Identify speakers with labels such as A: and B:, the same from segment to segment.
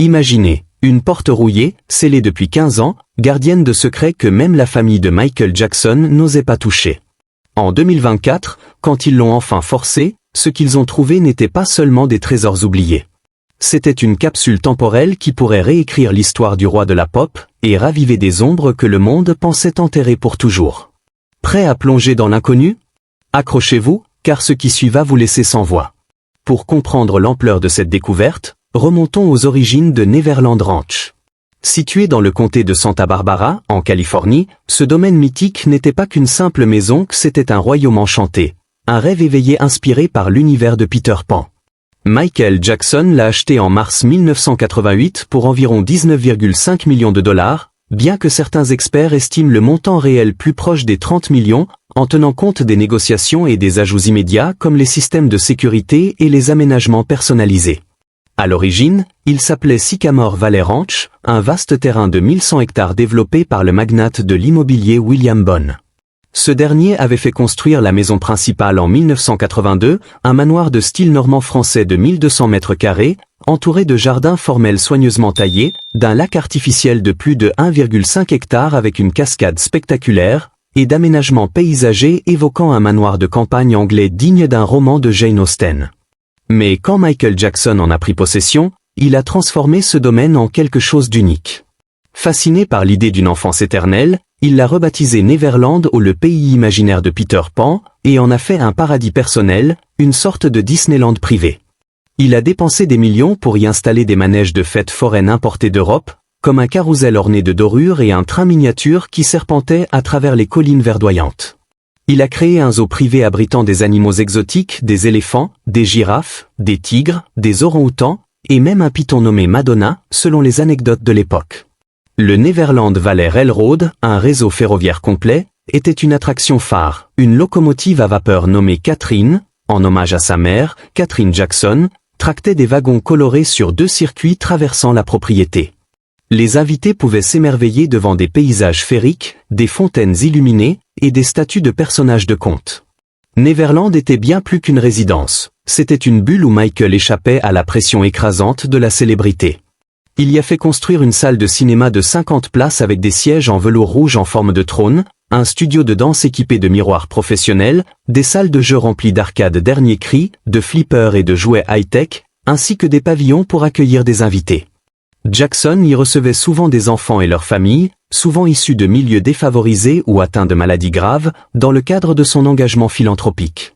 A: Imaginez, une porte rouillée, scellée depuis 15 ans, gardienne de secrets que même la famille de Michael Jackson n'osait pas toucher. En 2024, quand ils l'ont enfin forcé, ce qu'ils ont trouvé n'était pas seulement des trésors oubliés. C'était une capsule temporelle qui pourrait réécrire l'histoire du roi de la pop et raviver des ombres que le monde pensait enterrer pour toujours. Prêt à plonger dans l'inconnu? Accrochez-vous, car ce qui suit va vous laisser sans voix. Pour comprendre l'ampleur de cette découverte, remontons aux origines de Neverland Ranch. Situé dans le comté de Santa Barbara, en Californie, ce domaine mythique n'était pas qu'une simple maison, c'était un royaume enchanté, un rêve éveillé inspiré par l'univers de Peter Pan. Michael Jackson l'a acheté en mars 1988 pour environ 19,5 millions de dollars, bien que certains experts estiment le montant réel plus proche des 30 millions, en tenant compte des négociations et des ajouts immédiats comme les systèmes de sécurité et les aménagements personnalisés. À l'origine, il s'appelait Sycamore Valley Ranch, un vaste terrain de 1100 hectares développé par le magnate de l'immobilier William Bone. Ce dernier avait fait construire la maison principale en 1982, un manoir de style normand français de 1200 mètres carrés, entouré de jardins formels soigneusement taillés, d'un lac artificiel de plus de 1,5 hectare avec une cascade spectaculaire, et d'aménagements paysagers évoquant un manoir de campagne anglais digne d'un roman de Jane Austen. Mais quand Michael Jackson en a pris possession, il a transformé ce domaine en quelque chose d'unique. Fasciné par l'idée d'une enfance éternelle, il l'a rebaptisé Neverland ou le pays imaginaire de Peter Pan, et en a fait un paradis personnel, une sorte de Disneyland privé. Il a dépensé des millions pour y installer des manèges de fêtes foraines importés d'Europe, comme un carrousel orné de dorures et un train miniature qui serpentait à travers les collines verdoyantes. Il a créé un zoo privé abritant des animaux exotiques, des éléphants, des girafes, des tigres, des orang-outans, et même un python nommé Madonna, selon les anecdotes de l'époque. Le Neverland Valley Railroad, un réseau ferroviaire complet, était une attraction phare, une locomotive à vapeur nommée Catherine, en hommage à sa mère, Catherine Jackson, tractait des wagons colorés sur 2 circuits traversant la propriété. Les invités pouvaient s'émerveiller devant des paysages féeriques, des fontaines illuminées, et des statues de personnages de contes. Neverland était bien plus qu'une résidence, c'était une bulle où Michael échappait à la pression écrasante de la célébrité. Il y a fait construire une salle de cinéma de 50 places avec des sièges en velours rouge en forme de trône, un studio de danse équipé de miroirs professionnels, des salles de jeux remplies d'arcades dernier cri, de flippers et de jouets high-tech, ainsi que des pavillons pour accueillir des invités. Jackson y recevait souvent des enfants et leurs familles, souvent issus de milieux défavorisés ou atteints de maladies graves, dans le cadre de son engagement philanthropique.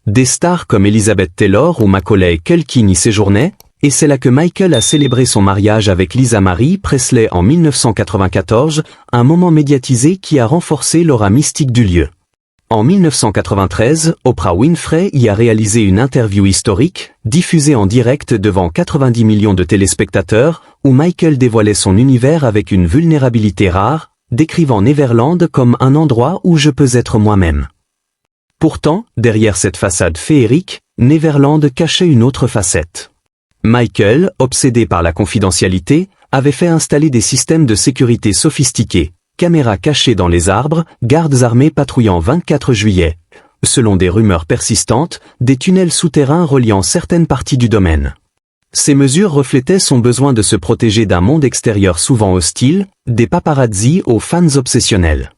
A: Des stars comme Elizabeth Taylor ou Macaulay Culkin y séjournaient, et c'est là que Michael a célébré son mariage avec Lisa Marie Presley en 1994, un moment médiatisé qui a renforcé l'aura mystique du lieu. En 1993, Oprah Winfrey y a réalisé une interview historique, diffusée en direct devant 90 millions de téléspectateurs, où Michael dévoilait son univers avec une vulnérabilité rare, décrivant Neverland comme un endroit où je peux être moi-même. Pourtant, derrière cette façade féerique, Neverland cachait une autre facette. Michael, obsédé par la confidentialité, avait fait installer des systèmes de sécurité sophistiqués, caméras cachées dans les arbres, gardes armés patrouillant 24 juillet. Selon des rumeurs persistantes, des tunnels souterrains reliant certaines parties du domaine. Ces mesures reflétaient son besoin de se protéger d'un monde extérieur souvent hostile, des paparazzis aux fans obsessionnels.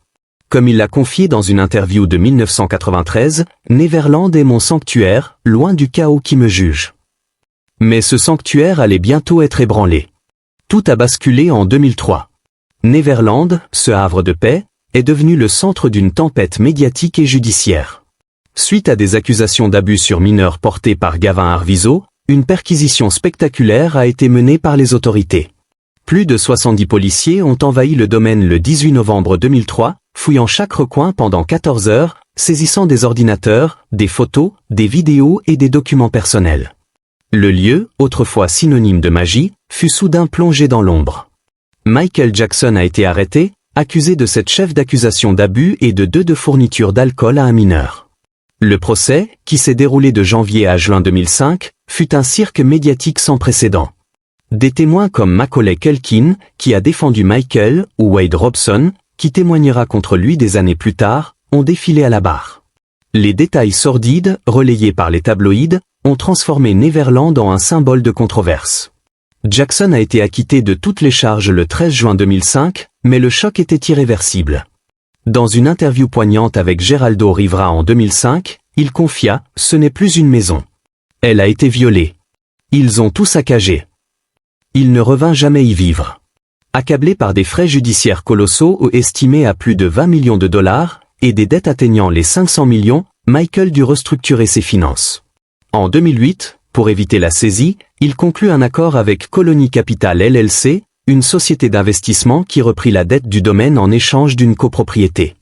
A: Comme il l'a confié dans une interview de 1993, Neverland est mon sanctuaire, loin du chaos qui me juge. Mais ce sanctuaire allait bientôt être ébranlé. Tout a basculé en 2003. Neverland, ce havre de paix, est devenu le centre d'une tempête médiatique et judiciaire. Suite à des accusations d'abus sur mineurs portées par Gavin Arvizo, une perquisition spectaculaire a été menée par les autorités. Plus de 70 policiers ont envahi le domaine le 18 novembre 2003, fouillant chaque recoin pendant 14 heures, saisissant des ordinateurs, des photos, des vidéos et des documents personnels. Le lieu, autrefois synonyme de magie, fut soudain plongé dans l'ombre. Michael Jackson a été arrêté, accusé de cette chef d'accusation d'abus et de fourniture d'alcool à un mineur. Le procès, qui s'est déroulé de janvier à juin 2005, fut un cirque médiatique sans précédent. Des témoins comme Macaulay Culkin, qui a défendu Michael, ou Wade Robson, qui témoignera contre lui des années plus tard, ont défilé à la barre. Les détails sordides, relayés par les tabloïds, ont transformé Neverland en un symbole de controverse. Jackson a été acquitté de toutes les charges le 13 juin 2005, mais le choc était irréversible. Dans une interview poignante avec Geraldo Rivera en 2005, il confia « Ce n'est plus une maison. Elle a été violée. Ils ont tout saccagé. Il ne revint jamais y vivre. » Accablé par des frais judiciaires colossaux ou estimés à plus de 20 millions de dollars, et des dettes atteignant les 500 millions, Michael dut restructurer ses finances. En 2008, pour éviter la saisie, il conclut un accord avec Colony Capital LLC, une société d'investissement qui reprit la dette du domaine en échange d'une copropriété.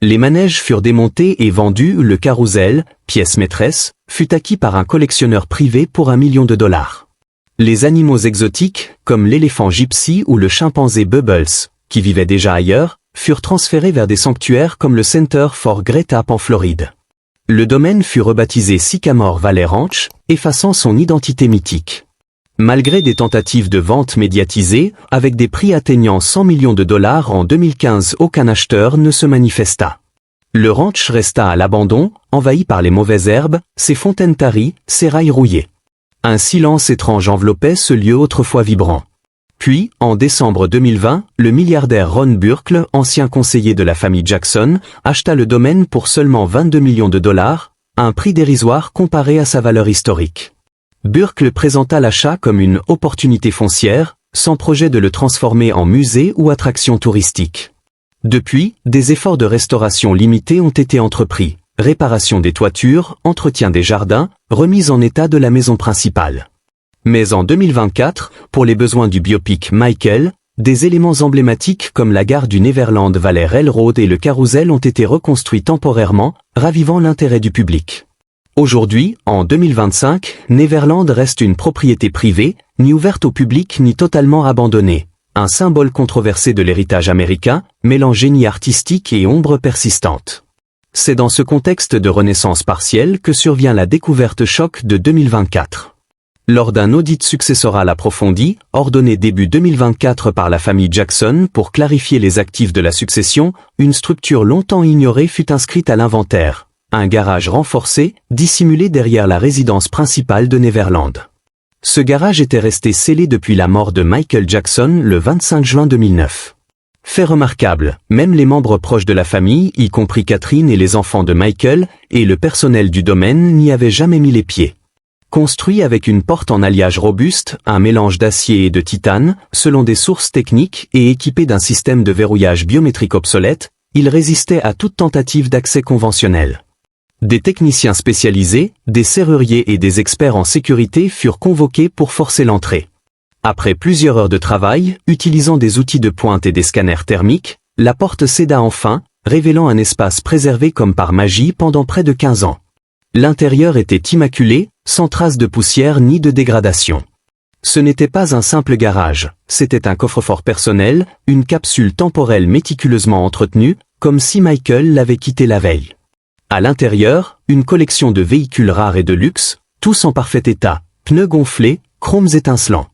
A: Les manèges furent démontés et vendus, le carrousel, pièce maîtresse, fut acquis par un collectionneur privé pour $1 million. Les animaux exotiques, comme l'éléphant gypsy ou le chimpanzé Bubbles, qui vivaient déjà ailleurs, furent transférés vers des sanctuaires comme le Center for Great Ape en Floride. Le domaine fut rebaptisé Sycamore Valley Ranch, effaçant son identité mythique. Malgré des tentatives de vente médiatisées, avec des prix atteignant 100 millions de dollars en 2015, aucun acheteur ne se manifesta. Le ranch resta à l'abandon, envahi par les mauvaises herbes, ses fontaines taries, ses rails rouillés. Un silence étrange enveloppait ce lieu autrefois vibrant. Puis, en décembre 2020, le milliardaire Ron Burkle, ancien conseiller de la famille Jackson, acheta le domaine pour seulement 22 millions de dollars, un prix dérisoire comparé à sa valeur historique. Burkle présenta l'achat comme une opportunité foncière, sans projet de le transformer en musée ou attraction touristique. Depuis, des efforts de restauration limités ont été entrepris. Réparation des toitures, entretien des jardins, remise en état de la maison principale. Mais en 2024, pour les besoins du biopic Michael, des éléments emblématiques comme la gare du Neverland Valley Railroad et le carrousel ont été reconstruits temporairement, ravivant l'intérêt du public. Aujourd'hui, en 2025, Neverland reste une propriété privée, ni ouverte au public ni totalement abandonnée. Un symbole controversé de l'héritage américain, mêlant génie artistique et ombre persistante. C'est dans ce contexte de renaissance partielle que survient la découverte choc de 2024. Lors d'un audit successoral approfondi, ordonné début 2024 par la famille Jackson pour clarifier les actifs de la succession, une structure longtemps ignorée fut inscrite à l'inventaire. Un garage renforcé, dissimulé derrière la résidence principale de Neverland. Ce garage était resté scellé depuis la mort de Michael Jackson le 25 juin 2009. Fait remarquable, même les membres proches de la famille, y compris Catherine et les enfants de Michael, et le personnel du domaine n'y avaient jamais mis les pieds. Construit avec une porte en alliage robuste, un mélange d'acier et de titane, selon des sources techniques et équipé d'un système de verrouillage biométrique obsolète, il résistait à toute tentative d'accès conventionnel. Des techniciens spécialisés, des serruriers et des experts en sécurité furent convoqués pour forcer l'entrée. Après plusieurs heures de travail, utilisant des outils de pointe et des scanners thermiques, la porte céda enfin, révélant un espace préservé comme par magie pendant près de 15 ans. L'intérieur était immaculé, sans trace de poussière ni de dégradation. Ce n'était pas un simple garage, c'était un coffre-fort personnel, une capsule temporelle méticuleusement entretenue, comme si Michael l'avait quitté la veille. À l'intérieur, une collection de véhicules rares et de luxe, tous en parfait état, pneus gonflés, chromes étincelants.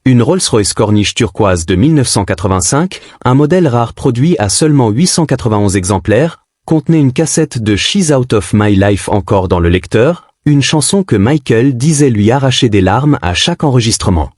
A: Une Rolls-Royce Corniche turquoise de 1985, un modèle rare produit à seulement 891 exemplaires, contenait une cassette de She's Out of My Life encore dans le lecteur, une chanson que Michael disait lui arracher des larmes à chaque enregistrement.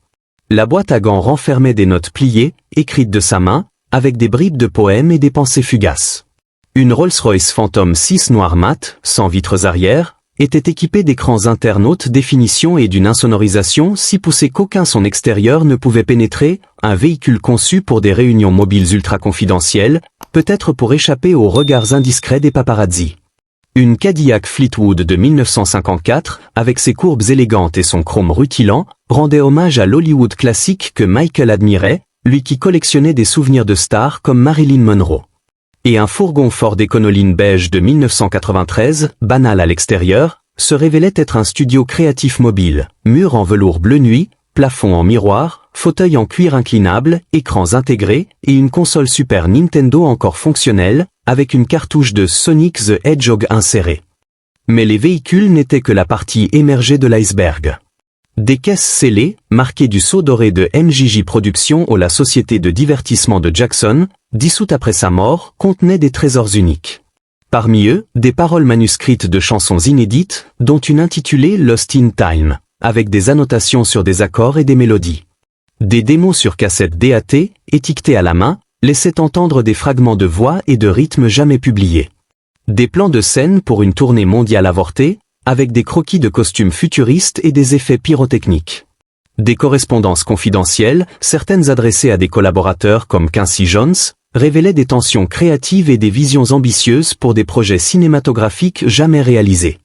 A: La boîte à gants renfermait des notes pliées, écrites de sa main, avec des bribes de poèmes et des pensées fugaces. Une Rolls-Royce Phantom 6 noir mat, sans vitres arrière, était équipée d'écrans internes haute définition et d'une insonorisation si poussée qu'aucun son extérieur ne pouvait pénétrer, un véhicule conçu pour des réunions mobiles ultra confidentielles, peut-être pour échapper aux regards indiscrets des paparazzi. Une Cadillac Fleetwood de 1954, avec ses courbes élégantes et son chrome rutilant, rendait hommage à l'Hollywood classique que Michael admirait, lui qui collectionnait des souvenirs de stars comme Marilyn Monroe. Et un fourgon Ford Econoline beige de 1993, banal à l'extérieur, se révélait être un studio créatif mobile, murs en velours bleu nuit, plafond en miroir, fauteuil en cuir inclinable, écrans intégrés, et une console Super Nintendo encore fonctionnelle, avec une cartouche de Sonic the Hedgehog insérée. Mais les véhicules n'étaient que la partie émergée de l'iceberg. Des caisses scellées, marquées du sceau doré de MJJ Productions ou la société de divertissement de Jackson, dissoute après sa mort, contenaient des trésors uniques. Parmi eux, des paroles manuscrites de chansons inédites, dont une intitulée Lost in Time, avec des annotations sur des accords et des mélodies. Des démos sur cassette DAT, étiquetées à la main, laissaient entendre des fragments de voix et de rythmes jamais publiés. Des plans de scène pour une tournée mondiale avortée, avec des croquis de costumes futuristes et des effets pyrotechniques. Des correspondances confidentielles, certaines adressées à des collaborateurs comme Quincy Jones, révélaient des tensions créatives et des visions ambitieuses pour des projets cinématographiques jamais réalisés.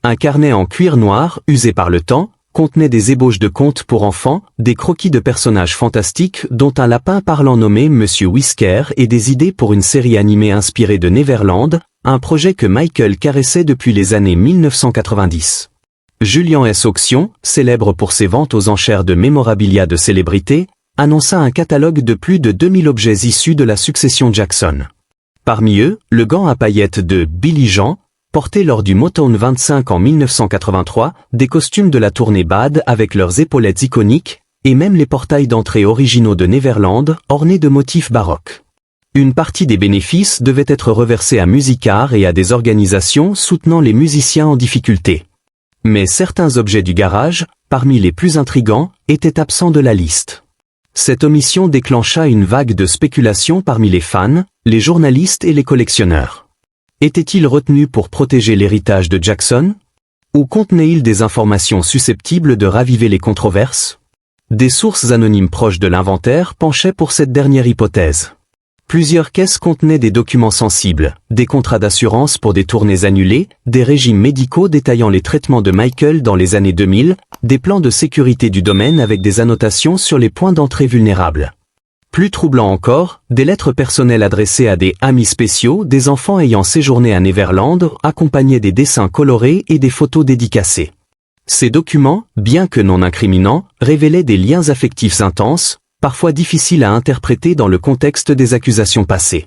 A: Un carnet en cuir noir, usé par le temps, contenait des ébauches de contes pour enfants, des croquis de personnages fantastiques dont un lapin parlant nommé Monsieur Whisker et des idées pour une série animée inspirée de Neverland, un projet que Michael caressait depuis les années 1990. Julian S. Auction, célèbre pour ses ventes aux enchères de mémorabilia de célébrités, annonça un catalogue de plus de 2000 objets issus de la succession Jackson. Parmi eux, le gant à paillettes de Billy Jean, porté lors du Motown 25 en 1983, des costumes de la tournée Bad avec leurs épaulettes iconiques, et même les portails d'entrée originaux de Neverland, ornés de motifs baroques. Une partie des bénéfices devait être reversée à Musicart et à des organisations soutenant les musiciens en difficulté. Mais certains objets du garage, parmi les plus intrigants, étaient absents de la liste. Cette omission déclencha une vague de spéculation parmi les fans, les journalistes et les collectionneurs. Était-il retenu pour protéger l'héritage de Jackson? Ou contenait-il des informations susceptibles de raviver les controverses? Des sources anonymes proches de l'inventaire penchaient pour cette dernière hypothèse. Plusieurs caisses contenaient des documents sensibles, des contrats d'assurance pour des tournées annulées, des régimes médicaux détaillant les traitements de Michael dans les années 2000, des plans de sécurité du domaine avec des annotations sur les points d'entrée vulnérables. Plus troublant encore, des lettres personnelles adressées à des amis spéciaux des enfants ayant séjourné à Neverland, accompagnaient des dessins colorés et des photos dédicacées. Ces documents, bien que non incriminants, révélaient des liens affectifs intenses, parfois difficiles à interpréter dans le contexte des accusations passées.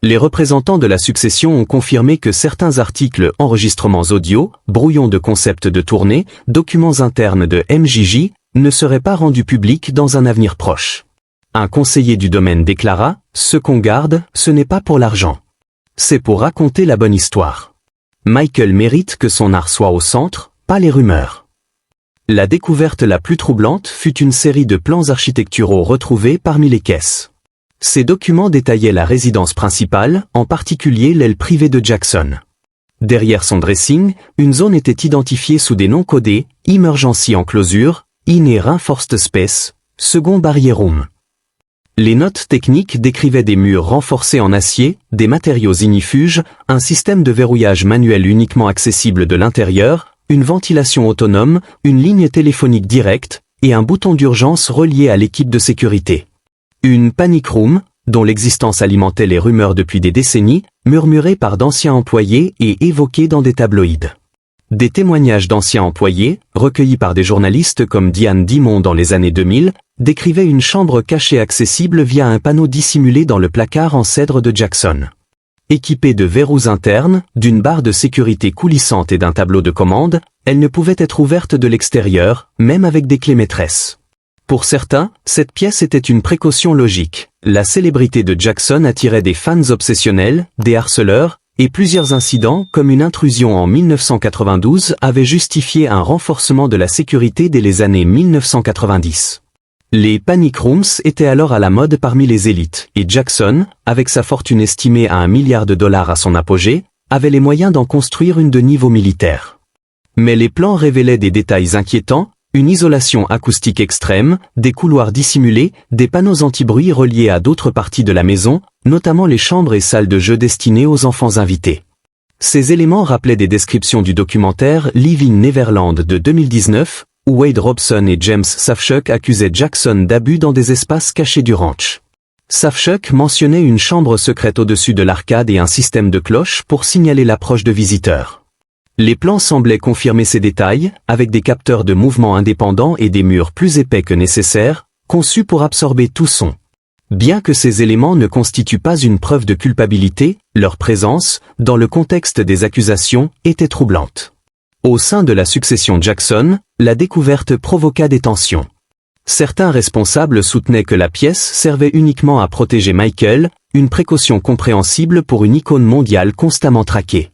A: Les représentants de la succession ont confirmé que certains articles, enregistrements audio, brouillons de concept de tournée, documents internes de MJJ, ne seraient pas rendus publics dans un avenir proche. Un conseiller du domaine déclara « Ce qu'on garde, ce n'est pas pour l'argent. C'est pour raconter la bonne histoire. Michael mérite que son art soit au centre, pas les rumeurs. » La découverte la plus troublante fut une série de plans architecturaux retrouvés parmi les caisses. Ces documents détaillaient la résidence principale, en particulier l'aile privée de Jackson. Derrière son dressing, une zone était identifiée sous des noms codés, Emergency Enclosure, In et Reinforced Space, Second Barrier Room. Les notes techniques décrivaient des murs renforcés en acier, des matériaux ignifuges, un système de verrouillage manuel uniquement accessible de l'intérieur, une ventilation autonome, une ligne téléphonique directe, et un bouton d'urgence relié à l'équipe de sécurité. Une panic room, dont l'existence alimentait les rumeurs depuis des décennies, murmurée par d'anciens employés et évoquée dans des tabloïds. Des témoignages d'anciens employés, recueillis par des journalistes comme Diane Dimon dans les années 2000, décrivaient une chambre cachée accessible via un panneau dissimulé dans le placard en cèdre de Jackson. Équipée de verrous internes, d'une barre de sécurité coulissante et d'un tableau de commande, elle ne pouvait être ouverte de l'extérieur, même avec des clés maîtresses. Pour certains, cette pièce était une précaution logique. La célébrité de Jackson attirait des fans obsessionnels, des harceleurs, et plusieurs incidents comme une intrusion en 1992 avaient justifié un renforcement de la sécurité dès les années 1990. Les panic rooms étaient alors à la mode parmi les élites, et Jackson, avec sa fortune estimée à $1 milliard à son apogée, avait les moyens d'en construire une de niveau militaire. Mais les plans révélaient des détails inquiétants, une isolation acoustique extrême, des couloirs dissimulés, des panneaux anti-bruit reliés à d'autres parties de la maison, notamment les chambres et salles de jeu destinées aux enfants invités. Ces éléments rappelaient des descriptions du documentaire Leaving Neverland de 2019, où Wade Robson et James Safechuck accusaient Jackson d'abus dans des espaces cachés du ranch. Safechuck mentionnait une chambre secrète au-dessus de l'arcade et un système de cloches pour signaler l'approche de visiteurs. Les plans semblaient confirmer ces détails, avec des capteurs de mouvement indépendants et des murs plus épais que nécessaire, conçus pour absorber tout son. Bien que ces éléments ne constituent pas une preuve de culpabilité, leur présence, dans le contexte des accusations, était troublante. Au sein de la succession Jackson, la découverte provoqua des tensions. Certains responsables soutenaient que la pièce servait uniquement à protéger Michael, une précaution compréhensible pour une icône mondiale constamment traquée.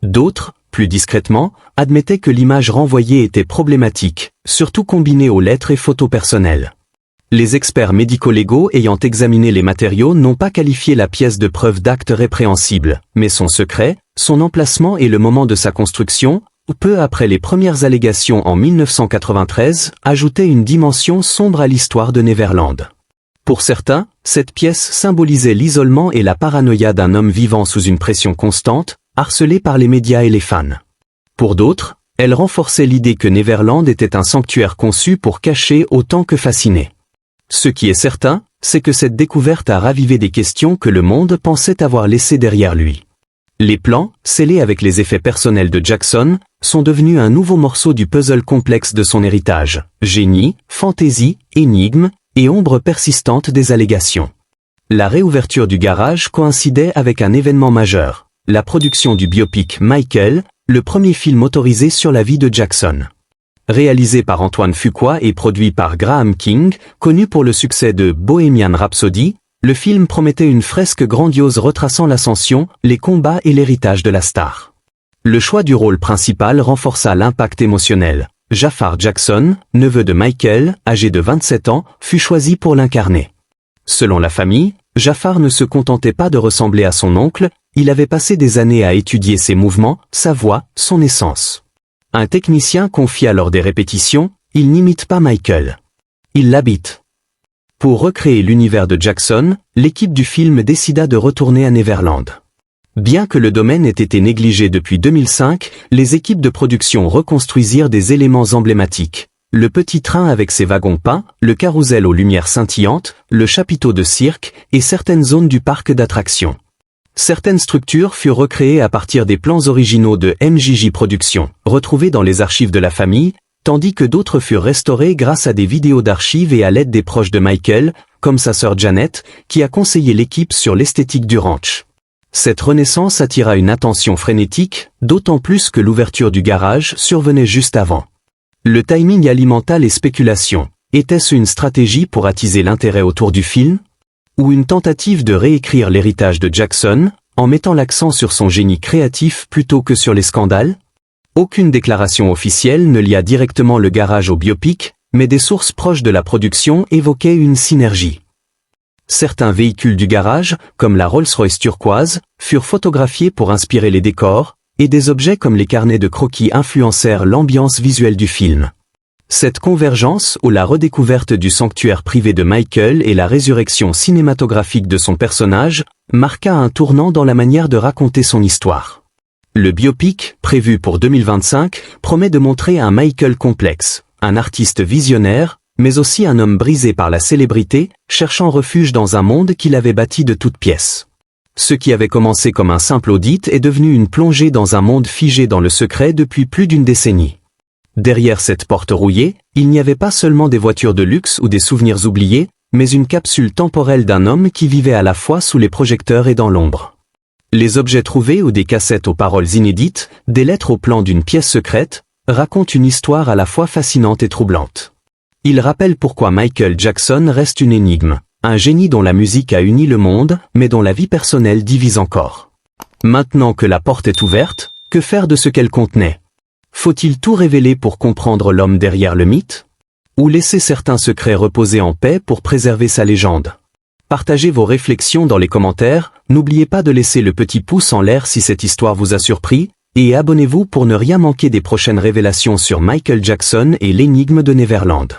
A: D'autres, plus discrètement, admettaient que l'image renvoyée était problématique, surtout combinée aux lettres et photos personnelles. Les experts médico-légaux ayant examiné les matériaux n'ont pas qualifié la pièce de preuve d'acte répréhensible, mais son secret, son emplacement et le moment de sa construction, peu après les premières allégations en 1993, ajoutaient une dimension sombre à l'histoire de Neverland. Pour certains, cette pièce symbolisait l'isolement et la paranoïa d'un homme vivant sous une pression constante, harcelé par les médias et les fans. Pour d'autres, elle renforçait l'idée que Neverland était un sanctuaire conçu pour cacher autant que fasciner. Ce qui est certain, c'est que cette découverte a ravivé des questions que le monde pensait avoir laissées derrière lui. Les plans, scellés avec les effets personnels de Jackson, sont devenus un nouveau morceau du puzzle complexe de son héritage, génie, fantaisie, énigme, et ombre persistante des allégations. La réouverture du garage coïncidait avec un événement majeur, la production du biopic Michael, le premier film autorisé sur la vie de Jackson. Réalisé par Antoine Fuqua et produit par Graham King, connu pour le succès de Bohemian Rhapsody, le film promettait une fresque grandiose retraçant l'ascension, les combats et l'héritage de la star. Le choix du rôle principal renforça l'impact émotionnel. Jafar Jackson, neveu de Michael, âgé de 27 ans, fut choisi pour l'incarner. Selon la famille, Jafar ne se contentait pas de ressembler à son oncle, il avait passé des années à étudier ses mouvements, sa voix, son essence. Un technicien confia lors des répétitions, il n'imite pas Michael. Il l'habite. Pour recréer l'univers de Jackson, l'équipe du film décida de retourner à Neverland. Bien que le domaine ait été négligé depuis 2005, les équipes de production reconstruisirent des éléments emblématiques. Le petit train avec ses wagons peints, le carrousel aux lumières scintillantes, le chapiteau de cirque et certaines zones du parc d'attractions. Certaines structures furent recréées à partir des plans originaux de MJJ Productions, retrouvés dans les archives de la famille, tandis que d'autres furent restaurées grâce à des vidéos d'archives et à l'aide des proches de Michael, comme sa sœur Janet, qui a conseillé l'équipe sur l'esthétique du ranch. Cette renaissance attira une attention frénétique, d'autant plus que l'ouverture du garage survenait juste avant. Le timing alimenta les spéculations. Était-ce une stratégie pour attiser l'intérêt autour du film ? Ou une tentative de réécrire l'héritage de Jackson, en mettant l'accent sur son génie créatif plutôt que sur les scandales ? Aucune déclaration officielle ne lia directement le garage au biopic, mais des sources proches de la production évoquaient une synergie. Certains véhicules du garage, comme la Rolls-Royce turquoise, furent photographiés pour inspirer les décors, et des objets comme les carnets de croquis influencèrent l'ambiance visuelle du film. Cette convergence ou la redécouverte du sanctuaire privé de Michael et la résurrection cinématographique de son personnage marqua un tournant dans la manière de raconter son histoire. Le biopic, prévu pour 2025, promet de montrer un Michael complexe, un artiste visionnaire, mais aussi un homme brisé par la célébrité, cherchant refuge dans un monde qu'il avait bâti de toutes pièces. Ce qui avait commencé comme un simple audit est devenu une plongée dans un monde figé dans le secret depuis plus d'une décennie. Derrière cette porte rouillée, il n'y avait pas seulement des voitures de luxe ou des souvenirs oubliés, mais une capsule temporelle d'un homme qui vivait à la fois sous les projecteurs et dans l'ombre. Les objets trouvés ou des cassettes aux paroles inédites, des lettres au plan d'une pièce secrète, racontent une histoire à la fois fascinante et troublante. Ils rappellent pourquoi Michael Jackson reste une énigme, un génie dont la musique a uni le monde, mais dont la vie personnelle divise encore. Maintenant que la porte est ouverte, que faire de ce qu'elle contenait ? Faut-il tout révéler pour comprendre l'homme derrière le mythe ? Ou laisser certains secrets reposer en paix pour préserver sa légende ? Partagez vos réflexions dans les commentaires, n'oubliez pas de laisser le petit pouce en l'air si cette histoire vous a surpris, et abonnez-vous pour ne rien manquer des prochaines révélations sur Michael Jackson et l'énigme de Neverland.